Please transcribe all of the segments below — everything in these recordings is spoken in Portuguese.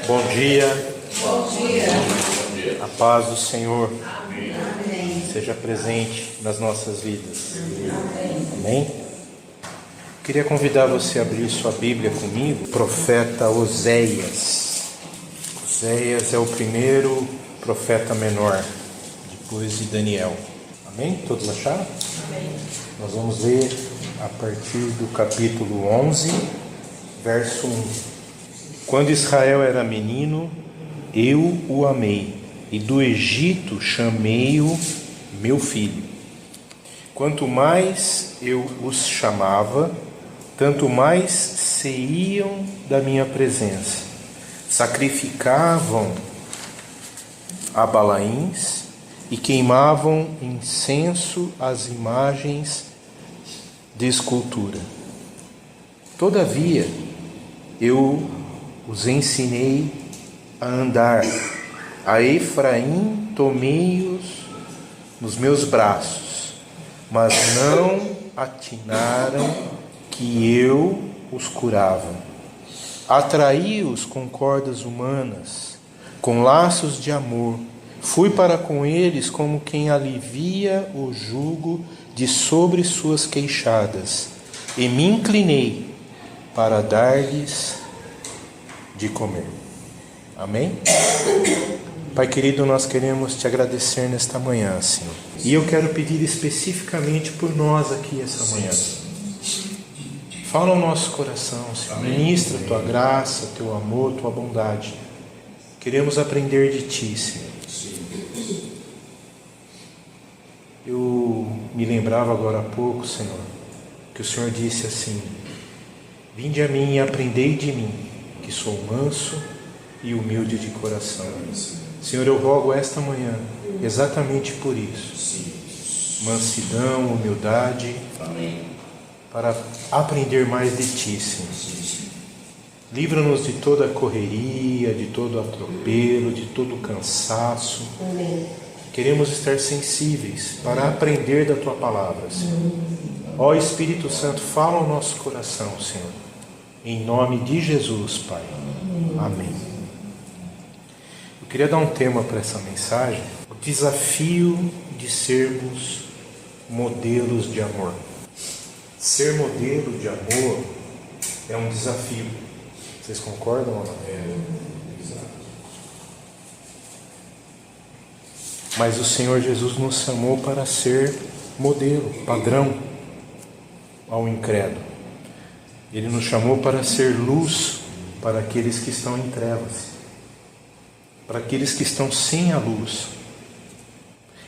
Bom dia. Bom dia. A paz do Senhor Amém. seja presente nas nossas vidas. Amém. Amém? Queria convidar você a abrir sua Bíblia comigo. Profeta Oséias. Oséias é o primeiro profeta menor, depois de Daniel. Amém? Todos acharam? Amém. Nós vamos ler a partir do capítulo 11, verso 1. Quando Israel era menino, eu o amei, e do Egito chamei-o meu filho. Quanto mais eu os chamava, tanto mais saíam da minha presença. Sacrificavam a Balaíns e queimavam incenso às imagens de escultura. Todavia, eu os ensinei a andar. A Efraim tomei-os nos meus braços, mas não atinaram que eu os curava. Atraí-os com cordas humanas, com laços de amor. Fui para com eles como quem alivia o jugo de sobre suas queixadas, e me inclinei para dar-lhes de comer. Amém? Pai querido, nós queremos te agradecer nesta manhã, Senhor. E eu quero pedir especificamente por nós aqui essa manhã. Fala ao nosso coração, Senhor. Ministra a tua graça, teu amor, tua bondade. Queremos aprender de ti, Senhor. Eu me lembrava agora há pouco, Senhor, que o Senhor disse assim: vinde a mim e aprendei de mim, que sou manso e humilde de coração. Senhor, eu rogo esta manhã exatamente por isso. Mansidão, humildade, para aprender mais de ti, Senhor. Livra-nos de toda a correria, de todo atropelo, de todo o cansaço. Queremos estar sensíveis para aprender da tua palavra, Senhor. Ó Espírito Santo, fala ao nosso coração, Senhor. Em nome de Jesus, Pai. Amém. Eu queria dar um tema para essa mensagem: o desafio de sermos modelos de amor. Ser modelo de amor é um desafio. Vocês concordam ou não? Mas o Senhor Jesus nos chamou para ser modelo, padrão ao incrédulo. Ele nos chamou para ser luz para aqueles que estão em trevas, para aqueles que estão sem a luz.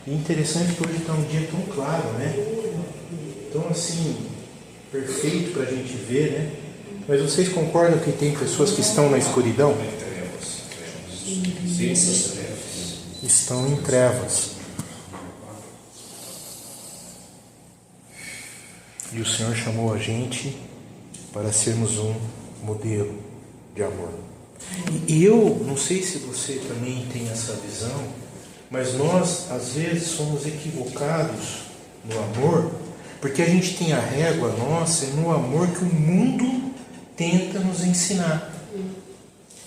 E interessante que hoje está um dia tão claro, né? Tão assim, perfeito para a gente ver, né? Mas vocês concordam que tem pessoas que estão na escuridão? Estão em trevas. E o Senhor chamou a gente para sermos um modelo de amor. E eu não sei se você também tem essa visão, mas nós às vezes somos equivocados no amor, porque a gente tem a régua nossa no amor que o mundo tenta nos ensinar.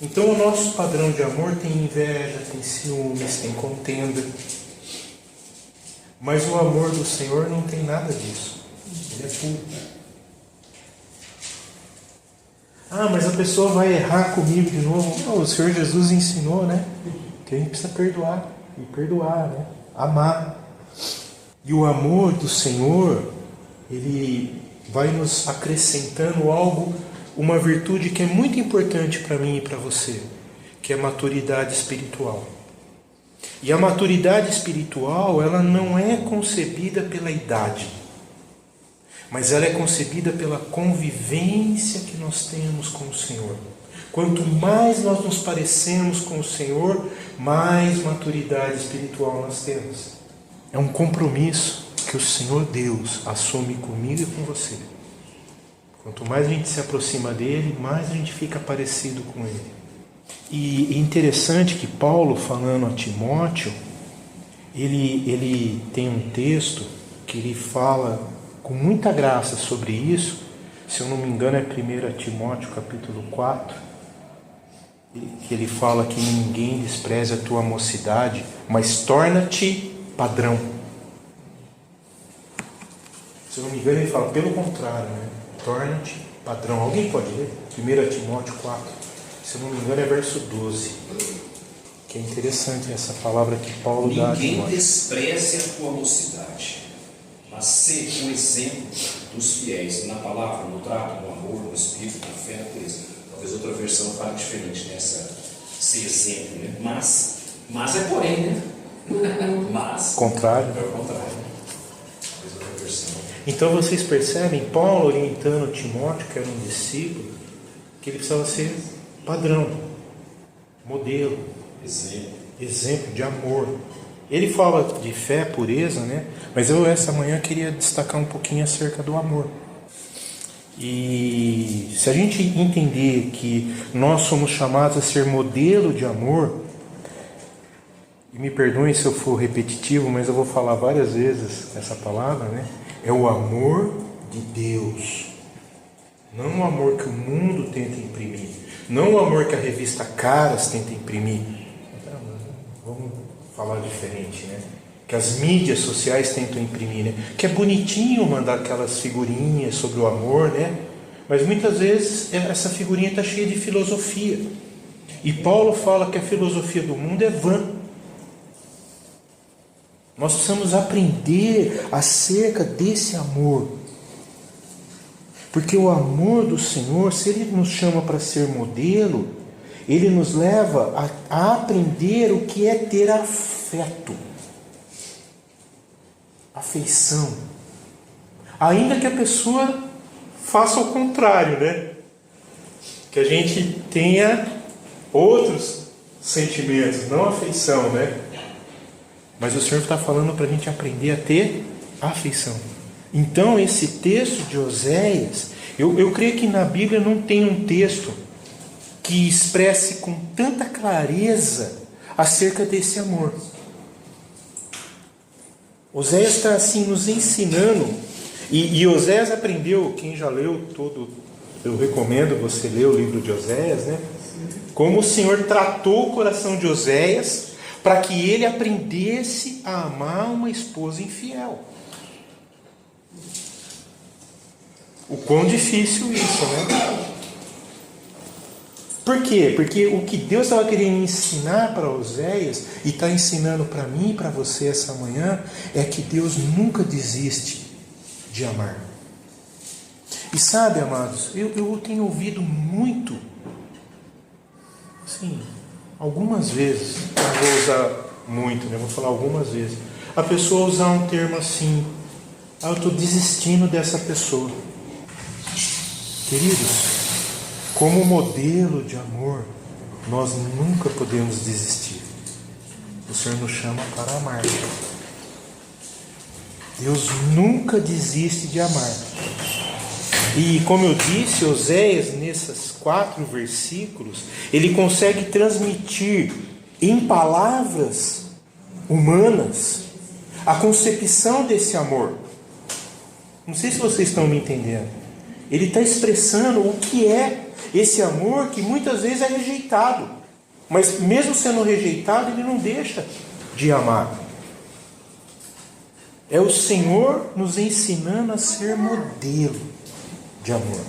Então o nosso padrão de amor tem inveja, tem ciúmes, tem contenda. Mas o amor do Senhor não tem nada disso. Ele é puro. Ah, mas a pessoa vai errar comigo de novo. Não, o Senhor Jesus ensinou, né? Que a gente precisa perdoar. E perdoar, né? Amar. E o amor do Senhor, ele vai nos acrescentando algo, uma virtude que é muito importante para mim e para você, que é a maturidade espiritual. E a maturidade espiritual, ela não é concebida pela idade, mas ela é concebida pela convivência que nós temos com o Senhor. Quanto mais nós nos parecemos com o Senhor, mais maturidade espiritual nós temos. É um compromisso que o Senhor Deus assume comigo e com você. Quanto mais a gente se aproxima dele, mais a gente fica parecido com ele. E é interessante que Paulo, falando a Timóteo, ele tem um texto que ele fala com muita graça sobre isso. Se eu não me engano é 1 Timóteo capítulo 4. que ele fala que ninguém despreze a tua mocidade, mas torna-te padrão. Se eu não me engano, ele fala pelo contrário, né? Torna-te padrão. Alguém pode ler? 1 Timóteo 4. Se eu não me engano, é verso 12. Que é interessante essa palavra que Paulo dá a Ninguém Timóteo. despreze a tua mocidade, mas seja um exemplo dos fiéis na palavra, no trato, no amor, no espírito, na fé, na pureza. Talvez outra versão fale diferente nessa, ser exemplo, né? Mas é porém, né? Mas Contrário. é o contrário. Talvez outra versão. Então vocês percebem Paulo orientando Timóteo, que era um discípulo, que ele precisava ser padrão, modelo, exemplo de amor. Ele fala de fé, pureza, né? Mas eu essa manhã queria destacar um pouquinho acerca do amor. E se a gente entender que nós somos chamados a ser modelo de amor, e me perdoem se eu for repetitivo, mas eu vou falar várias vezes essa palavra, né? É o amor de Deus. Não o amor que o mundo tenta imprimir. Não o amor que a revista Caras tenta imprimir. Vamos falar diferente, né? Que as mídias sociais tentam imprimir, né? Que é bonitinho mandar aquelas figurinhas sobre o amor, né? Mas muitas vezes essa figurinha está cheia de filosofia. E Paulo fala que a filosofia do mundo é vã. Nós precisamos aprender acerca desse amor. Porque o amor do Senhor, se Ele nos chama para ser modelo, Ele nos leva a aprender o que é ter afeto, afeição. Ainda que a pessoa faça o contrário, né? Que a gente tenha outros sentimentos, não afeição, né? Mas o Senhor está falando para a gente aprender a ter afeição. Então, esse texto de Oséias, eu creio que na Bíblia não tem um texto que expresse com tanta clareza acerca desse amor. Oséias está assim nos ensinando, e Oséias aprendeu, quem já leu todo, eu recomendo você ler o livro de Oséias, né? Como o Senhor tratou o coração de Oséias para que ele aprendesse a amar uma esposa infiel. O quão difícil isso, né? Por quê? Porque o que Deus estava querendo ensinar para Oséias, e está ensinando para mim e para você essa manhã, é que Deus nunca desiste de amar. E sabe, amados, eu tenho ouvido muito, assim, algumas vezes, não vou usar muito, né? Vou falar algumas vezes, a pessoa usar um termo assim: eu estou desistindo dessa pessoa. Queridos, como modelo de amor, nós nunca podemos desistir. O Senhor nos chama para amar. Deus nunca desiste de amar. E como eu disse, Oséias, nesses 4 versículos, ele consegue transmitir em palavras humanas a concepção desse amor. Não sei se vocês estão me entendendo. Ele está expressando o que é esse amor que muitas vezes é rejeitado. Mas mesmo sendo rejeitado, ele não deixa de amar. É o Senhor nos ensinando a ser modelo de amor.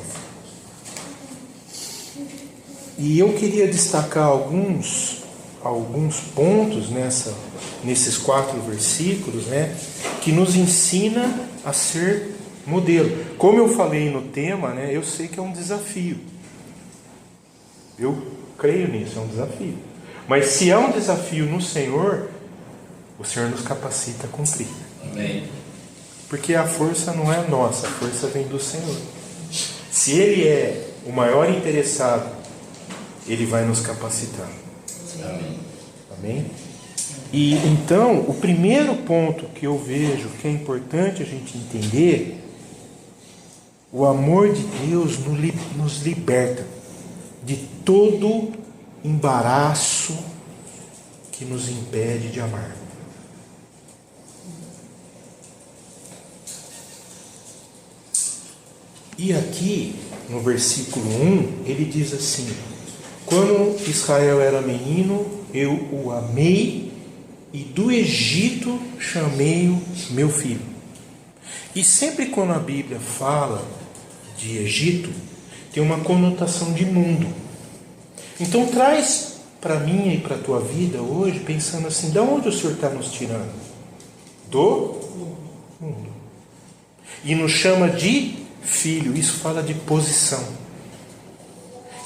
E eu queria destacar alguns pontos nesses 4 versículos, né, que nos ensina a ser modelo. Como eu falei no tema, né, eu sei que é um desafio. Eu creio nisso, é um desafio. Mas se é um desafio no Senhor, o Senhor nos capacita a cumprir. Amém. Porque a força não é nossa, a força vem do Senhor. Se Ele é o maior interessado, Ele vai nos capacitar. Amém. Amém? E então, o primeiro ponto que eu vejo que é importante a gente entender, o amor de Deus nos liberta de todo embaraço que nos impede de amar. E aqui, no versículo 1, ele diz assim: Quando Israel era menino, eu o amei e do Egito chamei-o meu filho. E sempre quando a Bíblia fala de Egito, tem uma conotação de mundo. Então traz para mim e para a tua vida hoje, pensando assim, de onde o Senhor está nos tirando? Do mundo. E nos chama de filho, isso fala de posição.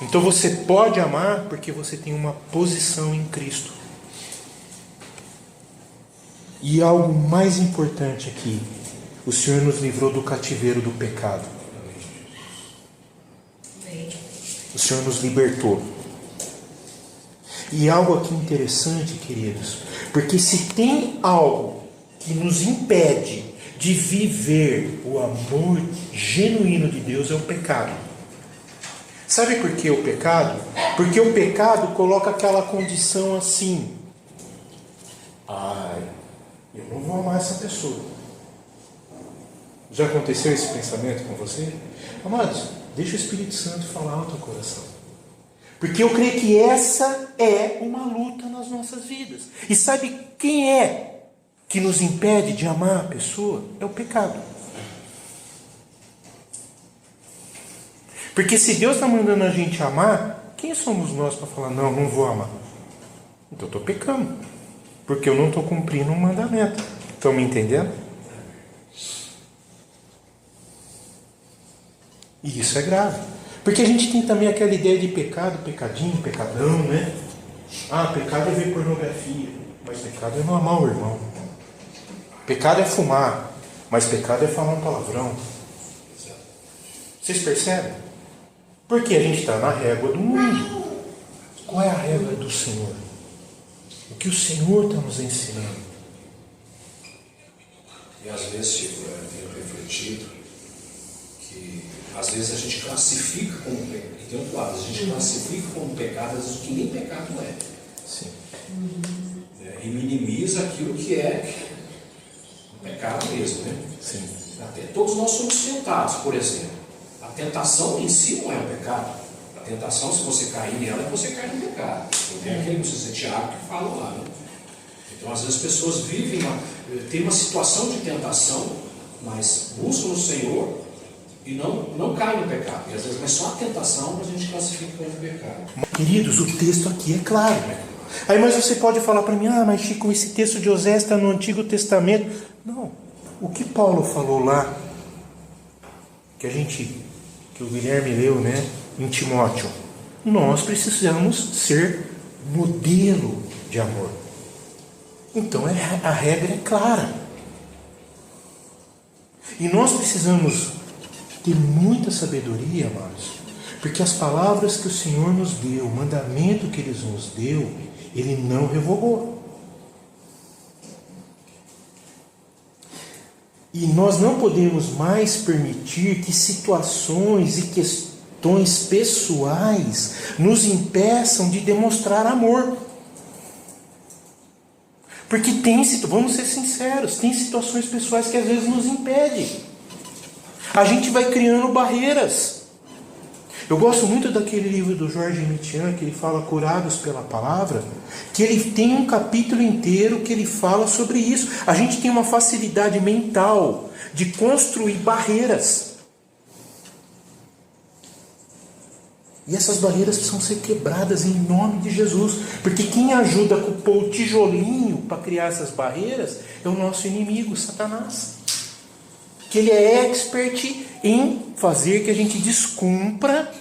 Então você pode amar porque você tem uma posição em Cristo. E algo mais importante aqui, o Senhor nos livrou do cativeiro do pecado. O Senhor nos libertou. E algo aqui interessante, queridos, porque se tem algo que nos impede de viver o amor genuíno de Deus, é o pecado. Sabe por que o pecado? Porque o pecado coloca aquela condição assim: ai, eu não vou amar essa pessoa. Já aconteceu esse pensamento com você? Amados, deixa o Espírito Santo falar no teu coração. Porque eu creio que essa é uma luta nas nossas vidas. E sabe quem é que nos impede de amar a pessoa? É o pecado. Porque se Deus está mandando a gente amar, quem somos nós para falar, não, não vou amar? Então eu estou pecando. Porque eu não estou cumprindo um mandamento. Estão me entendendo? E isso é grave. Porque a gente tem também aquela ideia de pecado, pecadinho, pecadão, né? Ah, pecado é ver pornografia. Mas pecado é não amar o irmão. Pecado é fumar. Mas pecado é falar um palavrão. Vocês percebem? Porque a gente está na régua do mundo. Qual é a régua do Senhor? O que o Senhor está nos ensinando? E às vezes, eu tenho refletido que às vezes a gente classifica como pecado, e tem outro lado, a gente classifica como pecado, às vezes o que nem pecado é. Sim. E minimiza aquilo que é pecado mesmo, né? Sim. Até todos nós somos tentados, por exemplo. A tentação em si não é um pecado. A tentação, se você cair nela, é você cair no pecado. Tem aquele, não sei se é Tiago que fala lá, né? Então, às vezes, as pessoas vivem, tem uma situação de tentação, mas buscam o Senhor e não caem no pecado. E às vezes, mas só a tentação a gente classifica como pecado. Queridos, o texto aqui é claro. Aí, mas você pode falar para mim, mas Chico, esse texto de Osés está no Antigo Testamento. Não. O que Paulo falou lá, que o Guilherme leu, né, em Timóteo, nós precisamos ser modelo de amor. Então a regra é clara. E nós precisamos ter muita sabedoria, amados, porque as palavras que o Senhor nos deu, o mandamento que Ele nos deu, Ele não revogou. E nós não podemos mais permitir que situações e questões pessoais nos impeçam de demonstrar amor. Porque vamos ser sinceros, tem situações pessoais que às vezes nos impedem. A gente vai criando barreiras. Eu gosto muito daquele livro do Jorge Mitian, que ele fala Curados pela Palavra, que ele tem um capítulo inteiro que ele fala sobre isso. A gente tem uma facilidade mental de construir barreiras. E essas barreiras precisam ser quebradas em nome de Jesus. Porque quem ajuda a pôr o tijolinho para criar essas barreiras é o nosso inimigo, Satanás. Que ele é expert em fazer que a gente descumpra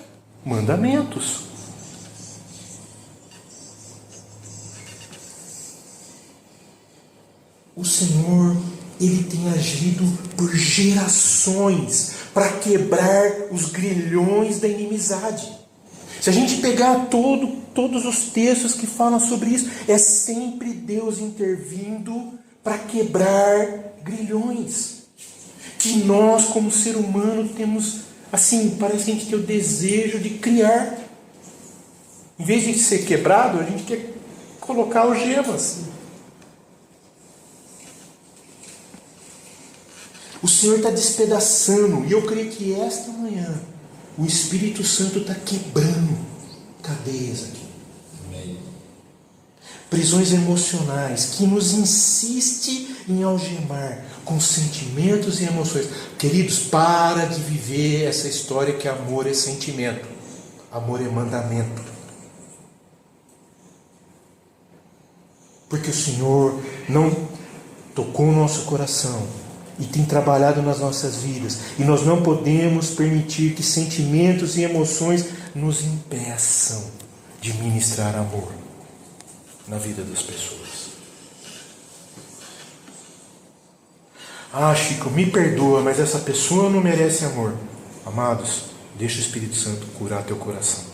mandamentos. O Senhor, Ele tem agido por gerações para quebrar os grilhões da inimizade. Se a gente pegar todos os textos que falam sobre isso, é sempre Deus intervindo para quebrar grilhões. Que nós, como ser humano, temos, assim, parece que a gente tem o desejo de criar. Em vez de ser quebrado, a gente quer colocar algemas. O Senhor está despedaçando, e eu creio que esta manhã o Espírito Santo está quebrando cadeias. cadeias aqui. Amém. Prisões emocionais que nos insiste em algemar com sentimentos e emoções. Queridos, para de viver essa história que amor é sentimento. Amor é mandamento. Porque o Senhor não tocou o nosso coração e tem trabalhado nas nossas vidas. E nós não podemos permitir que sentimentos e emoções nos impeçam de ministrar amor na vida das pessoas. Ah, Chico, me perdoa, mas essa pessoa não merece amor. Amados, deixa o Espírito Santo curar teu coração.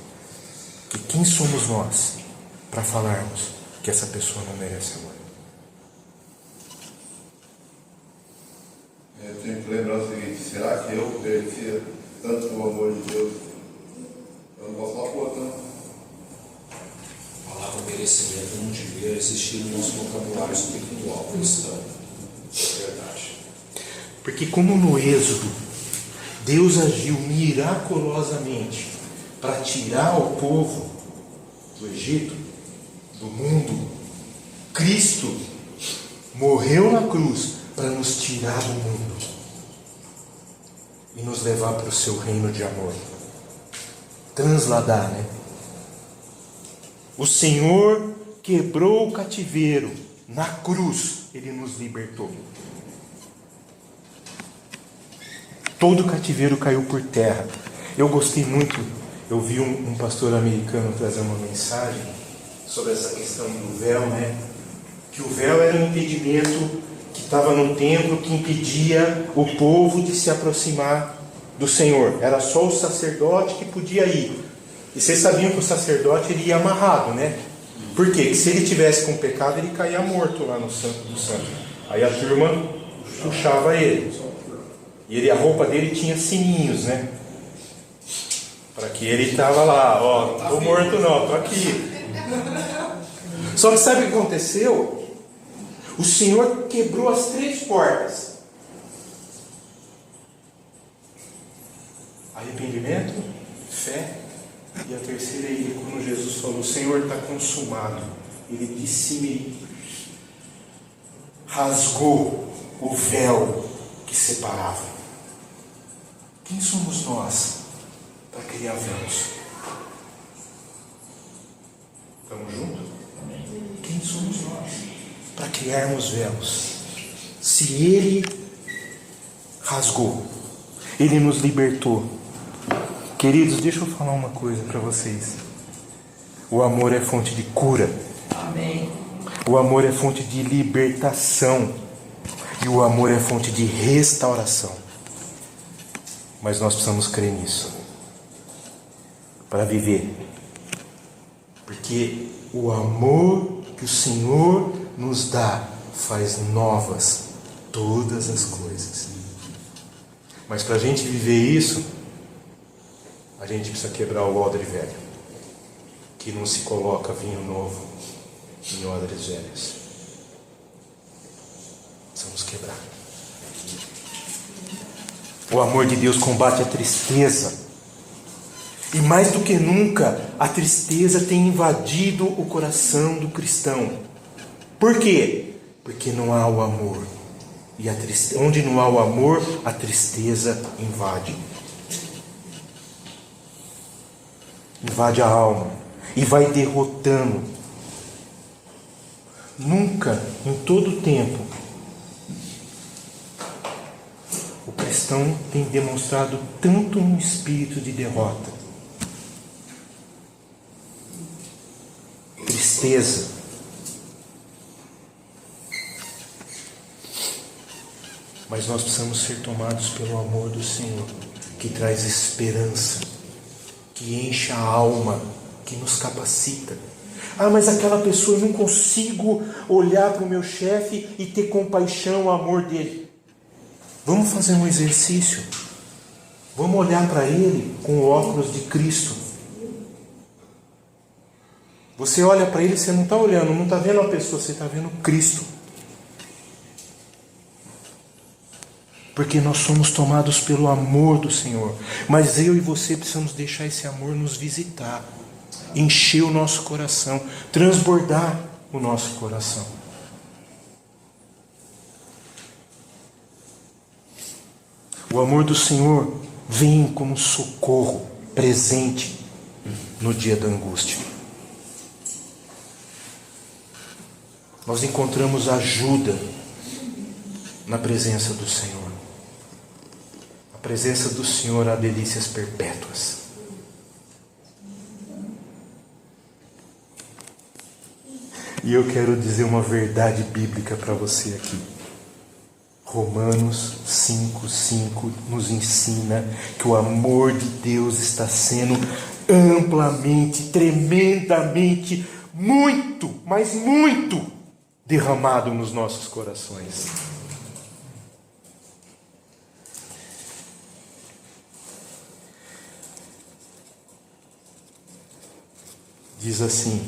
Que quem somos nós para falarmos que essa pessoa não merece amor? Eu tenho que lembrar o seguinte: será que eu merecia tanto o amor de Deus? Eu não posso falar por outro, não. A palavra merecimento não devia existir no nosso vocabulário espiritual cristão. É verdade. Porque como no Êxodo, Deus agiu miraculosamente para tirar o povo do Egito, do mundo, Cristo morreu na cruz para nos tirar do mundo e nos levar para o seu reino de amor. Transladar, né? O Senhor quebrou o cativeiro na cruz, Ele nos libertou. Todo o cativeiro caiu por terra. Eu gostei muito, eu vi um pastor americano trazer uma mensagem sobre essa questão do véu, né? Que o véu era um impedimento que estava no templo, que impedia o povo de se aproximar do Senhor. Era só o sacerdote que podia ir. E vocês sabiam que o sacerdote ele ia amarrado, né? Por quê? Porque se ele tivesse com pecado, ele caía morto lá no Santo do Santo. Aí a turma puxava ele. E a roupa dele tinha sininhos, né? Para que ele estava lá, ó, não estou morto não, estou aqui. Só que sabe o que aconteceu? O Senhor quebrou as 3 portas. Arrependimento, fé, e a terceira é quando Jesus falou: o Senhor está consumado. Ele de cima rasgou o véu que separava. Quem somos nós para criar véus? Estamos juntos? Quem somos nós para criarmos véus? Se Ele rasgou, Ele nos libertou. Queridos, deixa eu falar uma coisa para vocês. O amor é fonte de cura. Amém. O amor é fonte de libertação. E o amor é fonte de restauração. Mas nós precisamos crer nisso para viver. Porque o amor que o Senhor nos dá faz novas todas as coisas. Mas para a gente viver isso, a gente precisa quebrar o odre velho, que não se coloca vinho novo em odres velhos. Precisamos quebrar. O amor de Deus combate a tristeza. E mais do que nunca, a tristeza tem invadido o coração do cristão. Por quê? Porque não há o amor. E onde não há o amor, a tristeza invade. Invade a alma e vai derrotando. Nunca, em todo tempo, o cristão tem demonstrado tanto um espírito de derrota. Tristeza. Mas nós precisamos ser tomados pelo amor do Senhor, que traz esperança, que enche a alma, que nos capacita. Ah, mas aquela pessoa, eu não consigo olhar para o meu chefe e ter compaixão, o amor dele. Vamos fazer um exercício. Vamos olhar para ele com o óculos de Cristo. Você olha para ele, você não está olhando, não está vendo a pessoa, você está vendo Cristo. Porque nós somos tomados pelo amor do Senhor. Mas eu e você precisamos deixar esse amor nos visitar. encher o nosso coração, transbordar o nosso coração. O amor do Senhor vem como socorro presente no dia da angústia. Nós encontramos ajuda na presença do Senhor. A presença do Senhor há delícias perpétuas. E eu quero dizer uma verdade bíblica para você aqui. Romanos 5:5 nos ensina que o amor de Deus está sendo amplamente, tremendamente, muito, mas muito derramado nos nossos corações. Diz assim,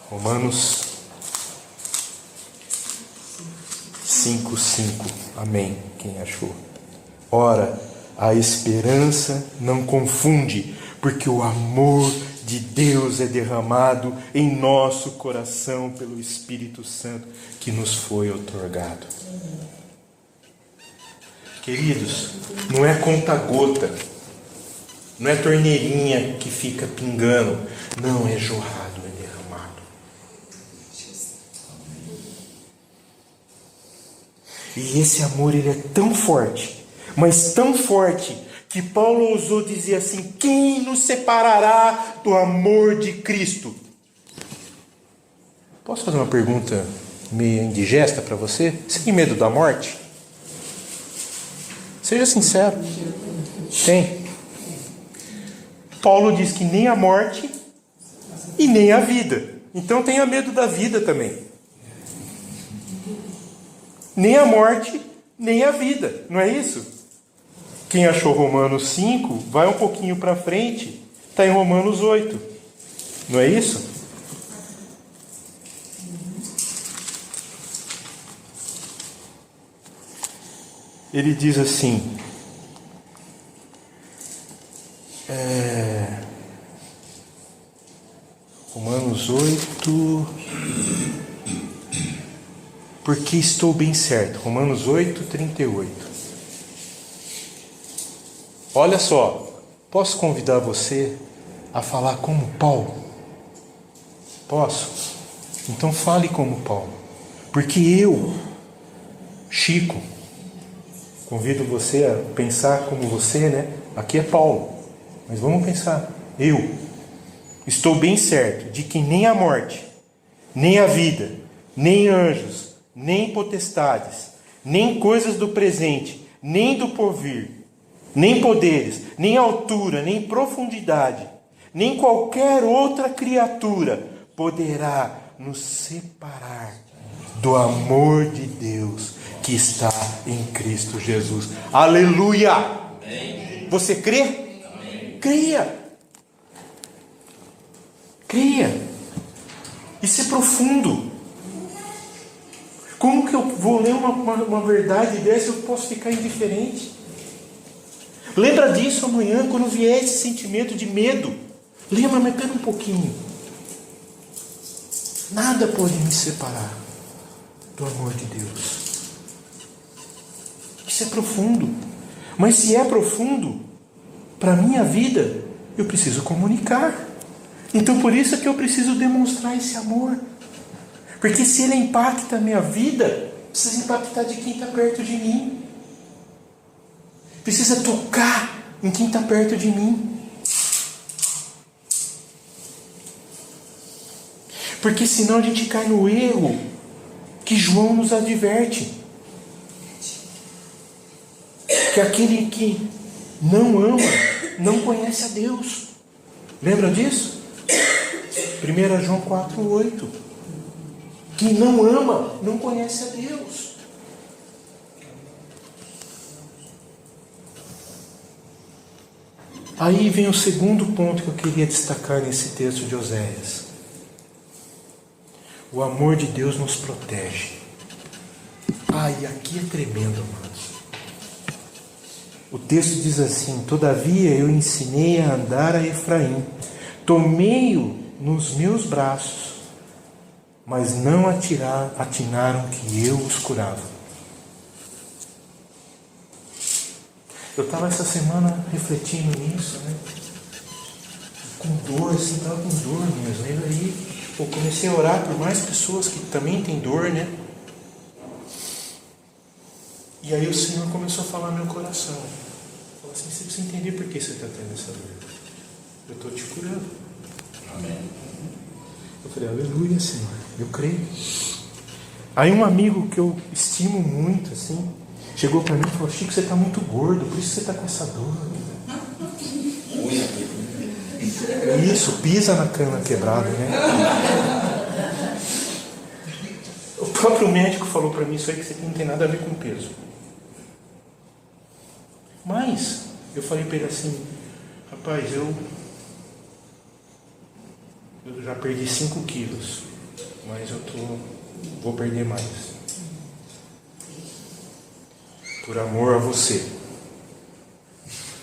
Romanos 5:5. Amém. Quem achou? Ora, a esperança não confunde, porque o amor de Deus é derramado em nosso coração pelo Espírito Santo que nos foi outorgado. Queridos, não é conta-gota, não é torneirinha que fica pingando, não, é jorrado, é derramado. E esse amor, ele é tão forte, mas tão forte, que Paulo ousou dizer assim: quem nos separará do amor de Cristo? Posso fazer uma pergunta meio indigesta para você? Você tem medo da morte? Seja sincero. Tem. Paulo diz que nem a morte e nem a vida. Então tenha medo da vida também. Nem a morte, nem a vida. Não é isso? Quem achou Romanos 5, vai um pouquinho para frente. Está em Romanos 8. Não é isso? Ele diz assim... Romanos 8... Porque estou bem certo. Romanos 8, 38. Olha só, posso convidar você a falar como Paulo? Posso? Então fale como Paulo. Porque eu, Chico, convido você a pensar como você, né? Aqui é Paulo, mas vamos pensar. Eu estou bem certo de que nem a morte, nem a vida, nem anjos, nem potestades, nem coisas do presente, nem do porvir, nem poderes, nem altura, nem profundidade, nem qualquer outra criatura poderá nos separar do amor de Deus que está em Cristo Jesus. Aleluia! Amém. Você crê? Amém. Creia! Creia! Isso é profundo. Como que eu vou ler uma verdade dessa e eu posso ficar indiferente? Lembra disso amanhã, quando vier esse sentimento de medo. Lembra, mas pera um pouquinho. Nada pode me separar do amor de Deus. Isso é profundo. Mas se é profundo, para a minha vida, eu preciso comunicar. Então por isso é que eu preciso demonstrar esse amor. Porque se ele impacta a minha vida, precisa impactar de quem está perto de mim. Precisa tocar em quem está perto de mim. Porque senão a gente cai no erro que João nos adverte. Que aquele que não ama, não conhece a Deus. Lembram disso? 1 João 4,8. Quem não ama, não conhece a Deus. Aí vem o segundo ponto que eu queria destacar nesse texto de Oséias. O amor de Deus nos protege. E aqui é tremendo, amados. O texto diz assim: todavia eu ensinei a andar a Efraim, tomei-o nos meus braços, mas não atinaram que eu os curava. Eu estava essa semana refletindo nisso, né? Com dor, assim, estava com dor mesmo. E aí eu comecei a orar por mais pessoas que também têm dor, né? E aí o Senhor começou a falar no meu coração. Falou assim: você precisa entender por que você está tendo essa dor. Eu estou te curando. Amém. Eu falei: aleluia, Senhor, eu creio. Aí um amigo que eu estimo muito, assim, chegou para mim e falou: Chico, você está muito gordo, por isso você está com essa dor. Isso, pisa na cana quebrada, né? O próprio médico falou para mim: isso aí que você tem não tem nada a ver com peso. Mas eu falei para ele assim: rapaz, eu já perdi 5 quilos, mas vou perder mais. Por amor a você.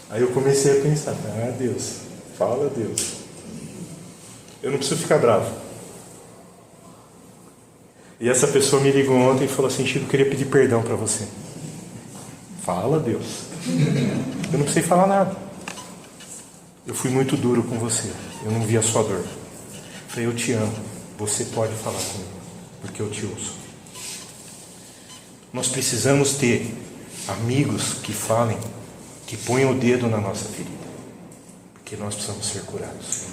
Aí eu comecei a pensar: ah, Deus, fala, Deus. Eu não preciso ficar bravo. E essa pessoa me ligou ontem e falou assim: Chico, eu queria pedir perdão para você. Fala, Deus. Eu não precisei falar nada. Eu fui muito duro com você. Eu não vi a sua dor. Eu falei: eu te amo. Você pode falar comigo, porque eu te ouço. Nós precisamos ter amigos que falem, que ponham o dedo na nossa ferida, porque nós precisamos ser curados.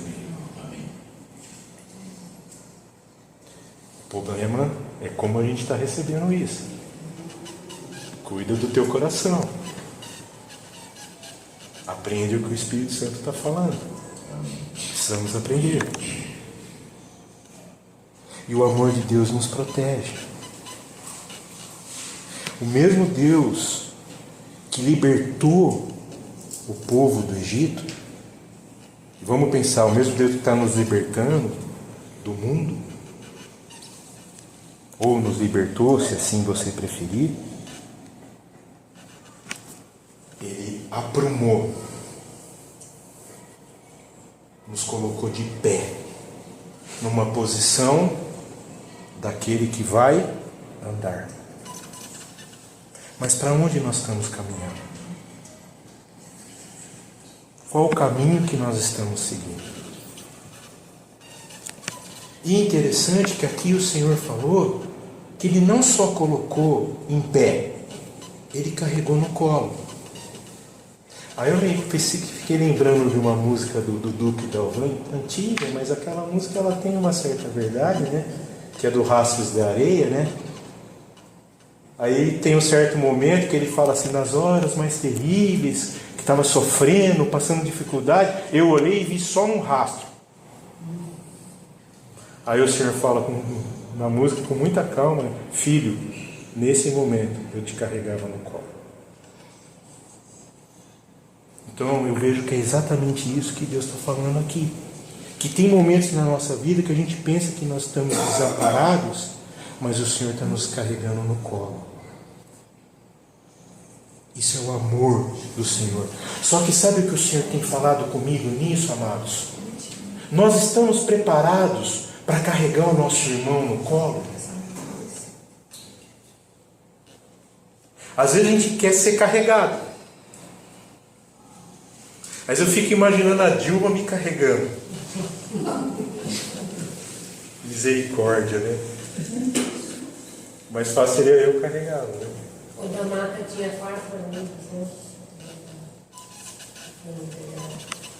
O problema é como a gente está recebendo isso. Cuida do teu coração. Aprende o que o Espírito Santo está falando. Precisamos aprender. E o amor de Deus nos protege. O mesmo Deus que libertou o povo do Egito, vamos pensar, o mesmo Deus que está nos libertando do mundo, ou nos libertou, se assim você preferir, Ele aprumou, nos colocou de pé, numa posição daquele que vai andar. Mas para onde nós estamos caminhando? Qual o caminho que nós estamos seguindo? E é interessante que aqui o Senhor falou que Ele não só colocou em pé, Ele carregou no colo. Aí eu fiquei lembrando de uma música do Duque Dalvan, antiga, mas aquela música ela tem uma certa verdade, né? Que é do Rastros de Areia, né? Aí tem um certo momento que ele fala assim: nas horas mais terríveis, que estava sofrendo, passando dificuldade, eu olhei e vi só um rastro. Aí o Senhor fala na música com muita calma: filho, nesse momento eu te carregava no colo. Então eu vejo que é exatamente isso que Deus está falando aqui. Que tem momentos na nossa vida que a gente pensa que nós estamos desamparados, mas o Senhor está nos carregando no colo. Isso é o amor do Senhor. Só que sabe o que o Senhor tem falado comigo nisso, amados? Nós estamos preparados para carregar o nosso irmão no colo? Às vezes a gente quer ser carregado. Mas eu fico imaginando a Dilma me carregando. Misericórdia, né? Mais fácil seria eu carregá-lo, né? O da mata tinha 4 anos, né?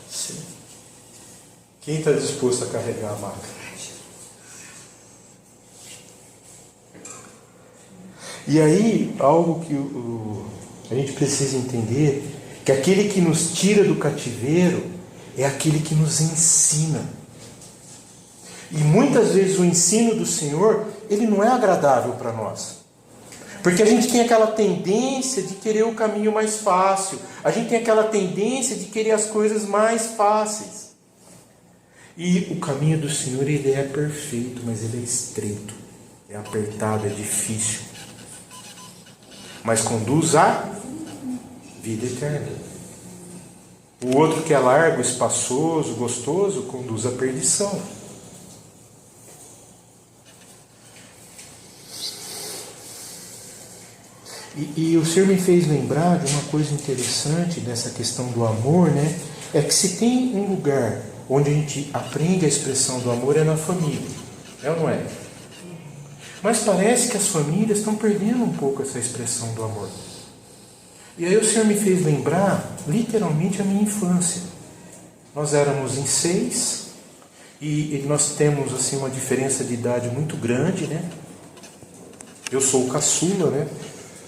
Sim. Quem está disposto a carregar a maca? E aí, algo que a gente precisa entender, que aquele que nos tira do cativeiro é aquele que nos ensina. E muitas vezes o ensino do Senhor, ele não é agradável para nós. Porque a gente tem aquela tendência de querer o caminho mais fácil. A gente tem aquela tendência de querer as coisas mais fáceis. E o caminho do Senhor, ele é perfeito, mas ele é estreito. É apertado, é difícil. Mas conduz à vida eterna. O outro que é largo, espaçoso, gostoso, conduz à perdição. E o Senhor me fez lembrar de uma coisa interessante dessa questão do amor, né? É que se tem um lugar onde a gente aprende a expressão do amor é na família. É ou não é? Mas parece que as famílias estão perdendo um pouco essa expressão do amor. E aí o Senhor me fez lembrar, literalmente, a minha infância. Nós éramos em 6 e nós temos assim uma diferença de idade muito grande, né? Eu sou o caçula, né?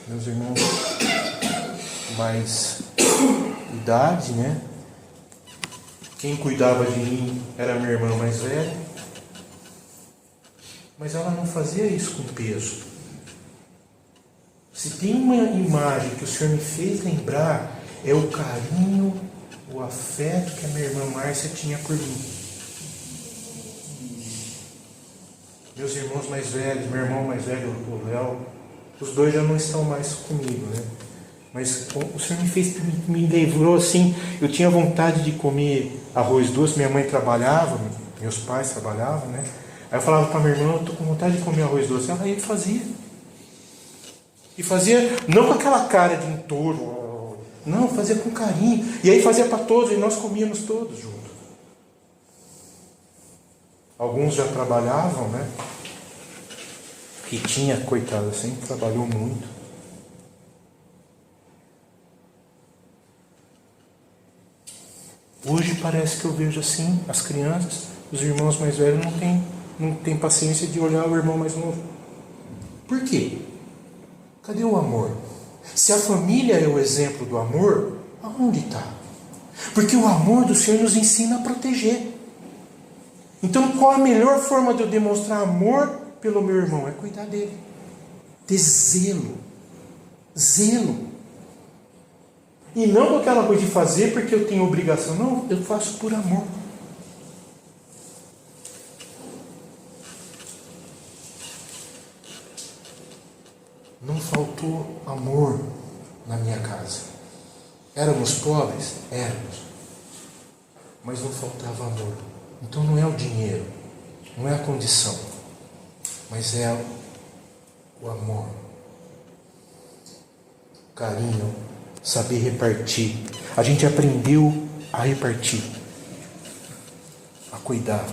Meus irmãos mais idade, né? Quem cuidava de mim era minha irmã mais velha. Mas ela não fazia isso com peso. Se tem uma imagem que o Senhor me fez lembrar, é o carinho, o afeto que a minha irmã Márcia tinha por mim. Meus irmãos mais velhos, meu irmão mais velho, o Léo, os dois já não estão mais comigo, né? Mas o Senhor me lembrou assim, eu tinha vontade de comer arroz doce, minha mãe trabalhava, meus pais trabalhavam, né? Aí eu falava para minha irmã, eu estou com vontade de comer arroz doce. Ela ia e fazia. E fazia, não com aquela cara de entorno, não, fazia com carinho. E aí fazia para todos, e nós comíamos todos juntos. Alguns já trabalhavam, né? E tinha, coitada, sempre trabalhou muito. Hoje parece que eu vejo assim, as crianças, os irmãos mais velhos não tem paciência de olhar o irmão mais novo. Por quê? Cadê o amor? Se a família é o exemplo do amor, aonde está? Porque o amor do Senhor nos ensina a proteger. Então, qual a melhor forma de eu demonstrar amor pelo meu irmão? É cuidar dele. Ter zelo. Zelo. E não com aquela coisa de fazer porque eu tenho obrigação. Não, eu faço por amor. Não faltou amor na minha casa. Éramos pobres? Éramos. Mas não faltava amor. Então não é o dinheiro, não é a condição, mas é o amor, o carinho, saber repartir. A gente aprendeu a repartir, a cuidar.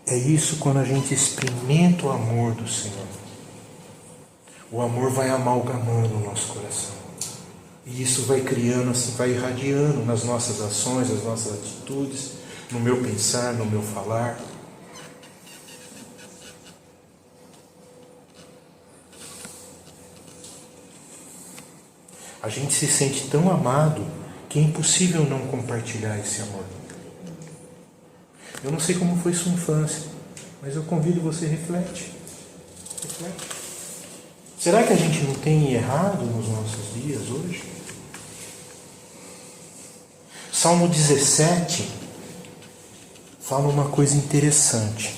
É isso quando a gente experimenta o amor do Senhor. O amor vai amalgamando o nosso coração. E isso vai criando, assim, vai irradiando nas nossas ações, nas nossas atitudes, no meu pensar, no meu falar. A gente se sente tão amado que é impossível não compartilhar esse amor. Eu não sei como foi sua infância, mas eu convido você a reflete. Será que a gente não tem errado nos nossos dias hoje? Salmo 17 fala uma coisa interessante.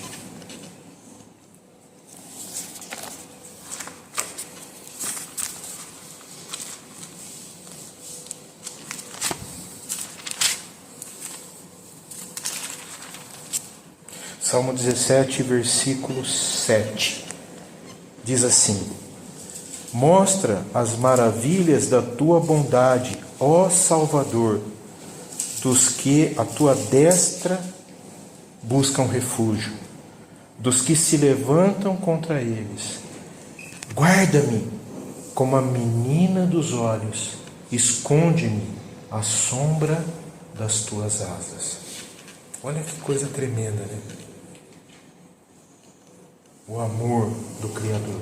Salmo 17, versículo 7. Diz assim: Mostra as maravilhas da tua bondade, ó Salvador, dos que a tua destra buscam refúgio, dos que se levantam contra eles. Guarda-me como a menina dos olhos, esconde-me à sombra das tuas asas. Olha que coisa tremenda, né? O amor do Criador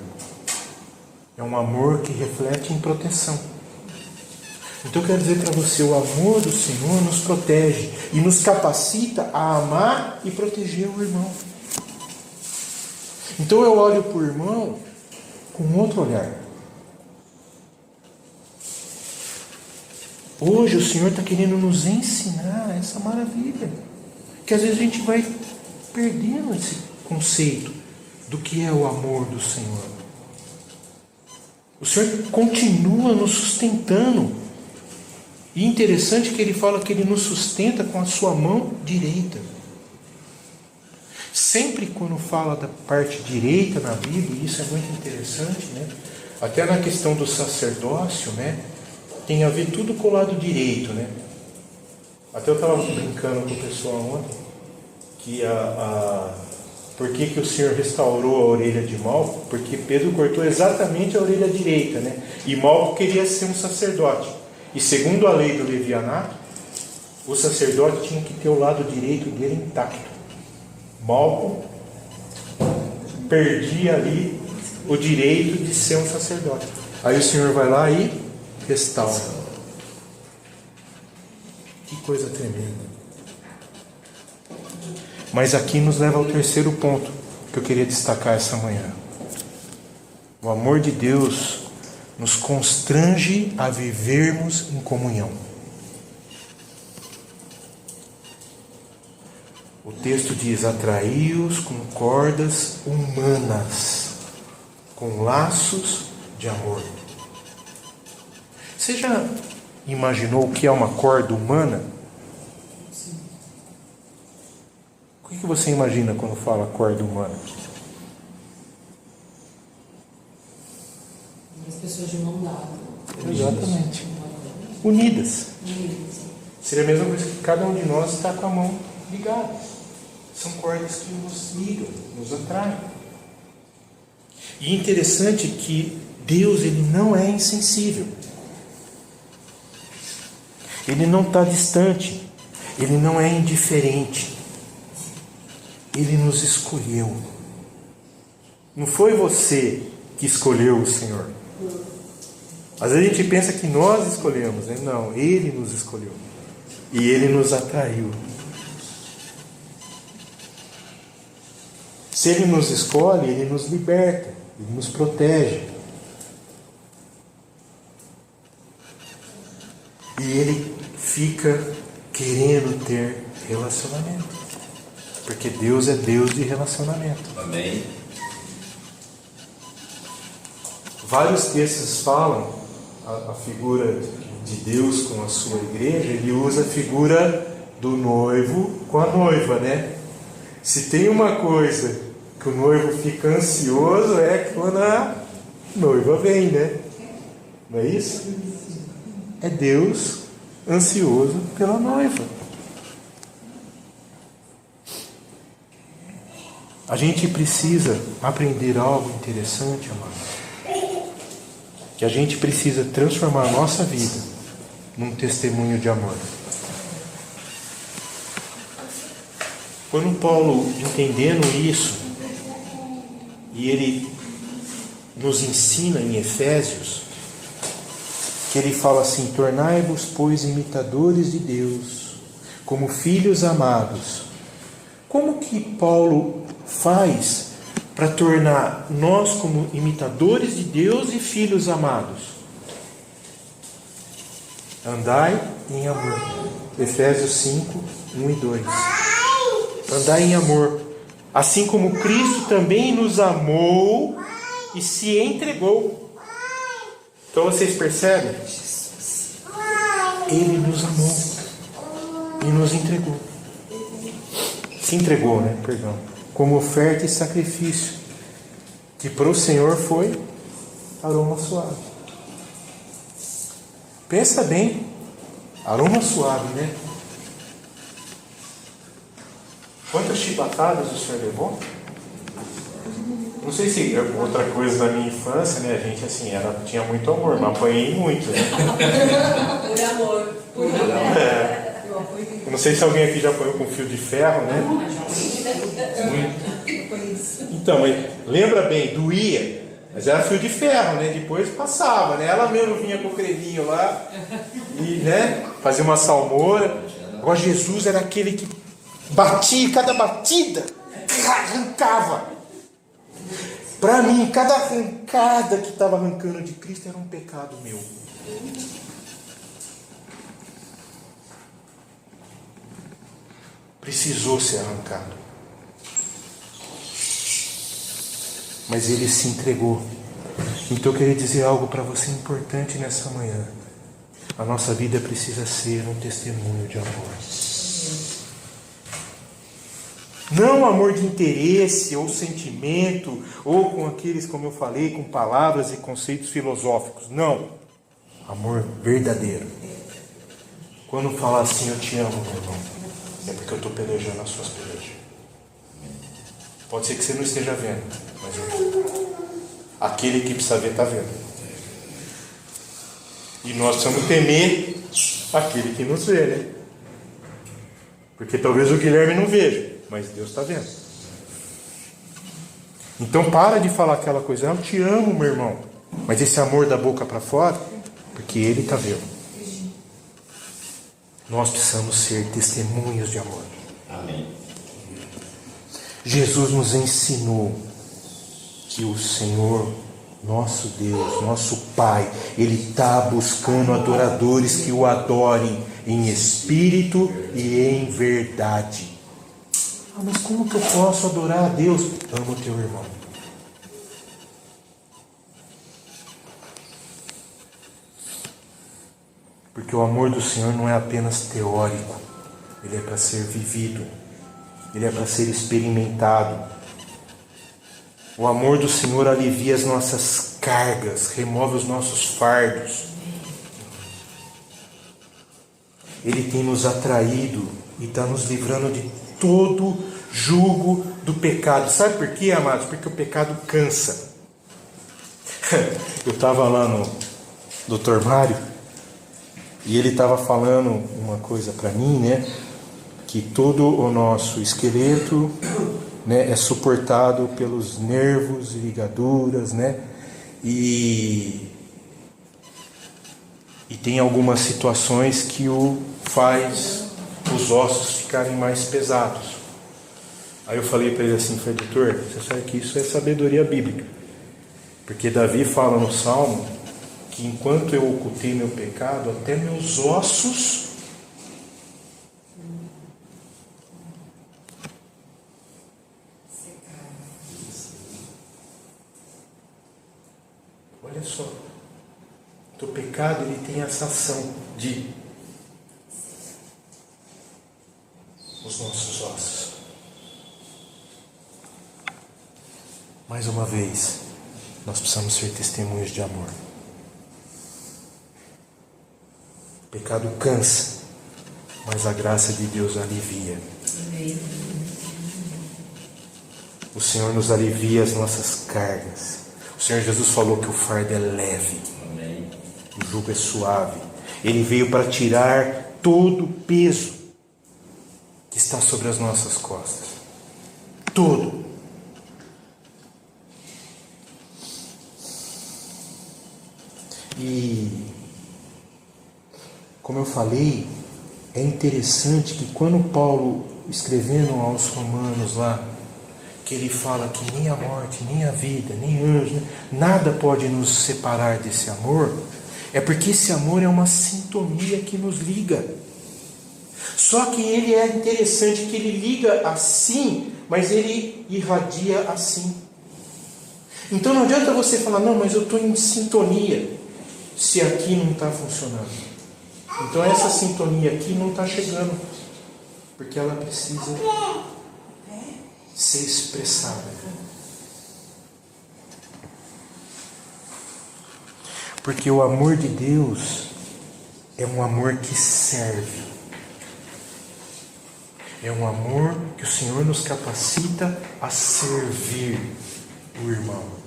é um amor que reflete em proteção. Então eu quero dizer para você, o amor do Senhor nos protege e nos capacita a amar e proteger o irmão. Então eu olho para o irmão com outro olhar. Hoje o Senhor está querendo nos ensinar essa maravilha, que às vezes a gente vai perdendo esse conceito do que é o amor do Senhor. O Senhor continua nos sustentando. E interessante que ele fala que ele nos sustenta com a sua mão direita. Sempre quando fala da parte direita na Bíblia, isso é muito interessante, né? Até na questão do sacerdócio, né? Tem a ver tudo com o lado direito, né? Até eu estava brincando com o pessoal ontem, que por que o Senhor restaurou a orelha de Malco? Porque Pedro cortou exatamente a orelha direita, né? E Malco queria ser um sacerdote. E segundo a lei do Levianato, o sacerdote tinha que ter o lado direito dele intacto. Malco perdia ali o direito de ser um sacerdote. Aí o Senhor vai lá e restaura. Que coisa tremenda. Mas aqui nos leva ao terceiro ponto que eu queria destacar essa manhã. O amor de Deus nos constrange a vivermos em comunhão. O texto diz: atraí-os com cordas humanas, com laços de amor. Você já imaginou o que é uma corda humana? O que você imagina quando fala corda humana? As pessoas de mão dada. Exatamente. Unidas. Seria a mesma coisa que cada um de nós está com a mão ligada. São cordas que nos ligam, nos atraem. E interessante que Deus, ele não é insensível. Ele não está distante. Ele não é indiferente. Ele nos escolheu. Não foi você que escolheu o Senhor. Às vezes a gente pensa que nós escolhemos, né? Não, Ele nos escolheu. E Ele nos atraiu. Se Ele nos escolhe, Ele nos liberta, Ele nos protege. E Ele fica querendo ter relacionamento. Porque Deus é Deus de relacionamento. Amém. Vários textos falam a figura de Deus com a sua igreja. Ele usa a figura do noivo com a noiva, né? Se tem uma coisa que o noivo fica ansioso, é quando a noiva vem, né? Não é isso? É Deus ansioso pela noiva. A gente precisa aprender algo interessante, amado. Que a gente precisa transformar a nossa vida num testemunho de amor. Quando Paulo, entendendo isso, e ele nos ensina em Efésios, que ele fala assim: tornai-vos, pois, imitadores de Deus, como filhos amados. Como que Paulo faz para tornar nós como imitadores de Deus e filhos amados? Andai em amor. Efésios 5, 1 e 2. Andai em amor, assim como Cristo também nos amou e se entregou. Então vocês percebem? Ele nos amou e nos entregou. Se entregou, né? Perdão. Como oferta e sacrifício, que para o Senhor foi aroma suave. Pensa bem, aroma suave, né? Quantas chibatadas o Senhor levou? Não sei se outra coisa da minha infância, né? A gente assim, tinha muito amor, mas apanhei muito, né? Por amor. Por amor. É. Eu não sei se alguém aqui já apanhou com fio de ferro, né? Então, mas lembra bem, doía, mas era fio de ferro, né? Depois passava, né? Ela mesmo vinha com o creminho lá e, né? Fazia uma salmoura. Agora Jesus era aquele que batia, cada batida arrancava. Para mim, cada arrancada que estava arrancando de Cristo era um pecado meu. Precisou ser arrancado. Mas ele se entregou. Então eu queria dizer algo para você importante nessa manhã. A nossa vida precisa ser um testemunho de amor. Não amor de interesse ou sentimento, ou com aqueles, como eu falei, com palavras e conceitos filosóficos. Não. Amor verdadeiro. Quando falar assim, eu te amo, meu irmão, é porque eu estou pelejando as suas pelejas. Pode ser que você não esteja vendo, mas eu estou. Aquele que precisa ver, está vendo. E nós precisamos temer aquele que nos vê, né? Porque talvez o Guilherme não veja, mas Deus está vendo. Então para de falar aquela coisa, eu te amo, meu irmão. Mas esse amor da boca para fora, porque Ele está vendo. Nós precisamos ser testemunhos de amor. Amém. Jesus nos ensinou que o Senhor, nosso Deus, nosso Pai, Ele está buscando adoradores que o adorem em espírito e em verdade. Ah, mas como que eu posso adorar a Deus? Ama o teu irmão. Porque o amor do Senhor não é apenas teórico, ele é para ser vivido, ele é para ser experimentado. O amor do Senhor alivia as nossas cargas, remove os nossos fardos. Ele tem nos atraído e está nos livrando de todo jugo do pecado. Sabe por quê, amados? Porque o pecado cansa. Eu estava lá no Dr. Mário e ele estava falando uma coisa para mim, né? Que todo o nosso esqueleto, né, é suportado pelos nervos e ligaduras, né? E tem algumas situações que o faz os ossos ficarem mais pesados. Aí eu falei para ele assim, doutor, você sabe que isso é sabedoria bíblica. Porque Davi fala no Salmo que enquanto eu ocultei meu pecado, até meus ossos olha só, o pecado ele tem essa ação de os nossos ossos. Mais uma vez, nós precisamos ser testemunhos de amor. O pecado cansa, mas a graça de Deus alivia. O Senhor nos alivia as nossas cargas. O Senhor Jesus falou que o fardo é leve. Amém. O jugo é suave. Ele veio para tirar todo o peso que está sobre as nossas costas. Todo. E, como eu falei, é interessante que quando Paulo, escrevendo aos Romanos lá, que ele fala que nem a morte, nem a vida, nem anjos, nada pode nos separar desse amor, é porque esse amor é uma sintonia que nos liga. Só que ele é interessante que ele liga assim, mas ele irradia assim. Então não adianta você falar, não, mas eu estou em sintonia, se aqui não está funcionando. Então essa sintonia aqui não está chegando, porque ela precisa ser expressada. Porque o amor de Deus é um amor que serve. É um amor que o Senhor nos capacita a servir o irmão.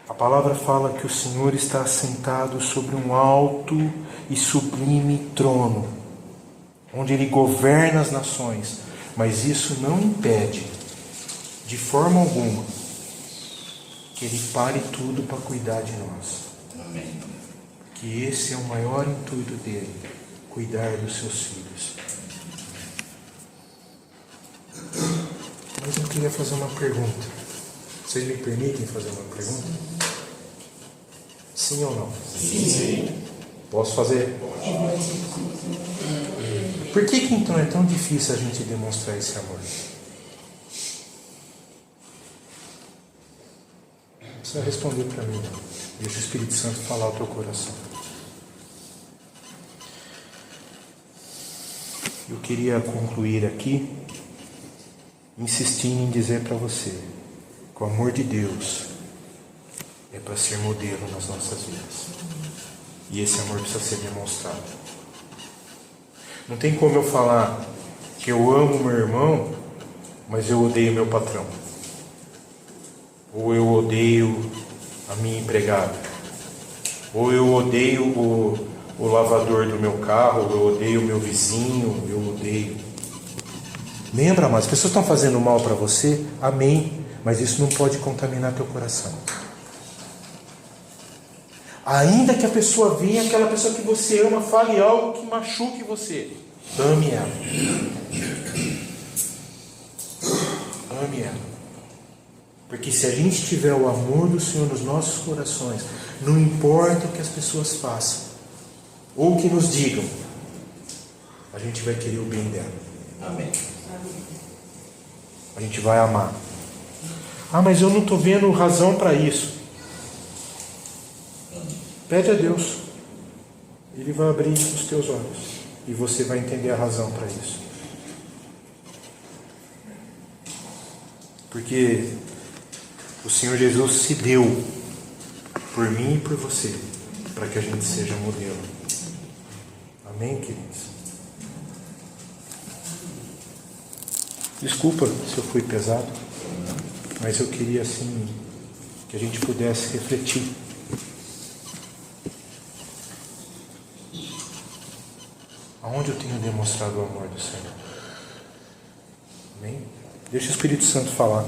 A palavra fala que o Senhor está assentado sobre um alto e sublime trono, onde Ele governa as nações, mas isso não impede, de forma alguma, que Ele pare tudo para cuidar de nós. Amém. Que esse é o maior intuito dele, cuidar dos seus filhos. Mas eu queria fazer uma pergunta. Vocês me permitem fazer uma pergunta? Sim ou não? Sim. Posso fazer? Por que então é tão difícil a gente demonstrar esse amor? Não precisa responder para mim, não. Deixa o Espírito Santo falar ao teu coração. Eu queria concluir aqui, insistindo em dizer para você que o amor de Deus é para ser modelo nas nossas vidas. E esse amor precisa ser demonstrado. Não tem como eu falar que eu amo meu irmão, mas eu odeio meu patrão. Ou eu odeio a minha empregada. Ou eu odeio o lavador do meu carro, eu odeio o meu vizinho, eu odeio. Lembra, mas as pessoas estão fazendo mal para você, amém, mas isso não pode contaminar teu coração. Ainda que a pessoa venha, aquela pessoa que você ama, fale algo que machuque você, ame ela. Ame ela. Porque se a gente tiver o amor do Senhor nos nossos corações, não importa o que as pessoas façam, ou o que nos digam, a gente vai querer o bem dela. Amém. A gente vai amar. Ah, mas eu não estou vendo razão para isso. Pede a Deus. Ele vai abrir os teus olhos. E você vai entender a razão para isso. Porque o Senhor Jesus se deu por mim e por você, para que a gente seja modelo. Amém, queridos? Desculpa se eu fui pesado, mas eu queria assim que a gente pudesse refletir. Aonde eu tenho demonstrado o amor do Senhor? Amém? Deixa o Espírito Santo falar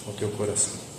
ao teu coração.